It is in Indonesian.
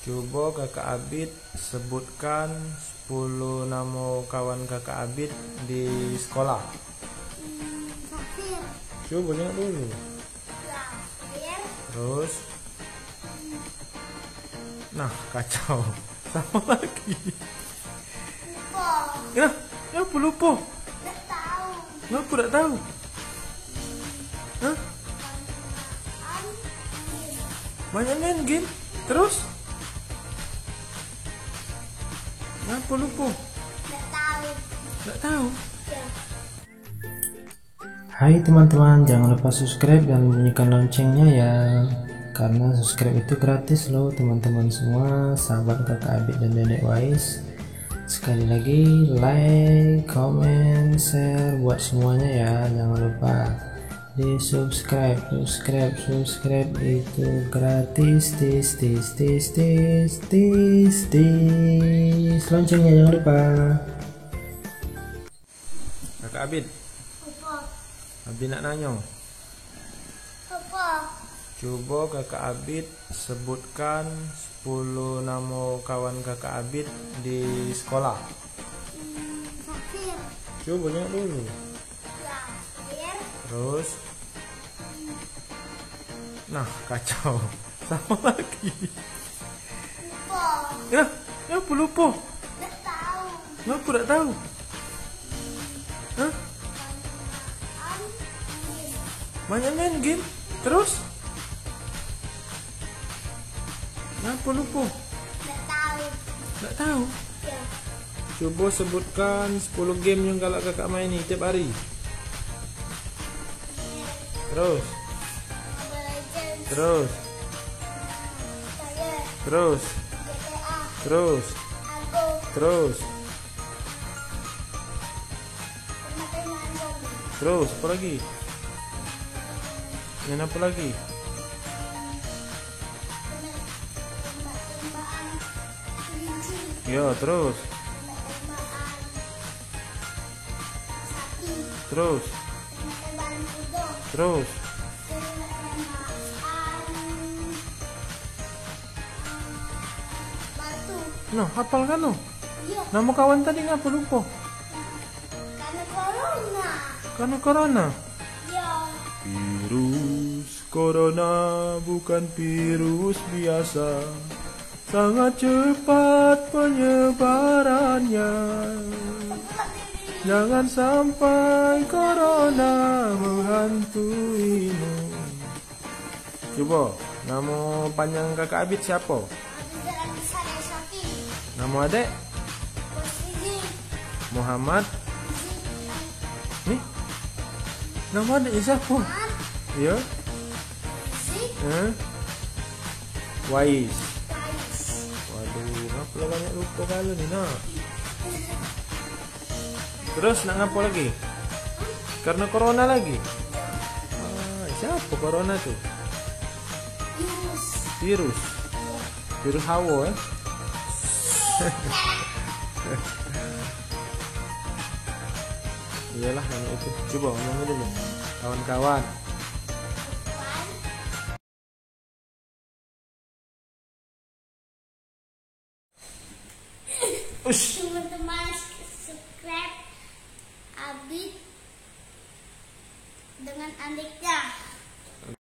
Coba kakak Abid sebutkan 10 nama kawan kakak Abid di sekolah. Safir. Coba tengok dulu. Safir. Terus. Nah, kacau. Sama lagi. Lupa. Ya, apa lupa? Nggak tahu. Kenapa tak tahu? Hah? Banyak main game. Terus? Kenapa lupa? Nggak tahu. Tak tahu. Ya. Hai teman-teman, jangan lupa subscribe dan bunyikan loncengnya ya. Karena subscribe itu gratis loh teman-teman semua, sahabat kakak Abid dan Dedek Wais. Sekali lagi like, comment, share buat semuanya ya. Jangan lupa di subscribe itu gratis. Tis loncengnya jangan lupa. Kakak Abid, Apa? Abid nak nanya. Apa? Coba kakak Abid sebutkan 10 nama kawan kakak Abid di sekolah. Safir. Coba tengok dulu. Safir. Terus. Nah, kacau. Sama lagi. Lupa. Ya, apa lupa? Nggak tahu. Kenapa tak tahu? Hah? Banyak main game. Terus? Kenapa lupa? Nggak tahu. Tak tahu. Ya. Coba sebutkan 10 game yang kalau kakak maini tiap hari. Terus. Mobile Legends. Terus. Saya. Terus. GTA. Terus. Aku. Terus. Permainan zombie. Terus. Apa lagi? Dan apa lagi? Tembak-tembakan kelinci. Ya, terus. Tembak-tembakan sapi. Terus. Tembak-tembakan kuda. Terus. Tembak-tembakan batu. Nah, hafal kan lo? Iya, Nama kawan tadi ngapa lupa? karena corona. Karena corona. Iya. Virus corona bukan virus biasa. Sangat cepat penyebarannya. Jangan sampai corona menghantuimu. Coba, nama panjang kakak Abid siapa? Abis ada Syaki. Nama adek? Posisi. Muhammad. Nih? Nama adek siapa? Ya? Wais. Waduh, ngapa lah banyak lupa kalau ni nak? Terus nak ngapa lagi? Karena corona lagi? Siapa corona tu? Virus. Virus hawa Iyalah nama itu. Coba ngomong dulu. Kawan-kawan. Teman-teman subscribe Abid dengan adiknya.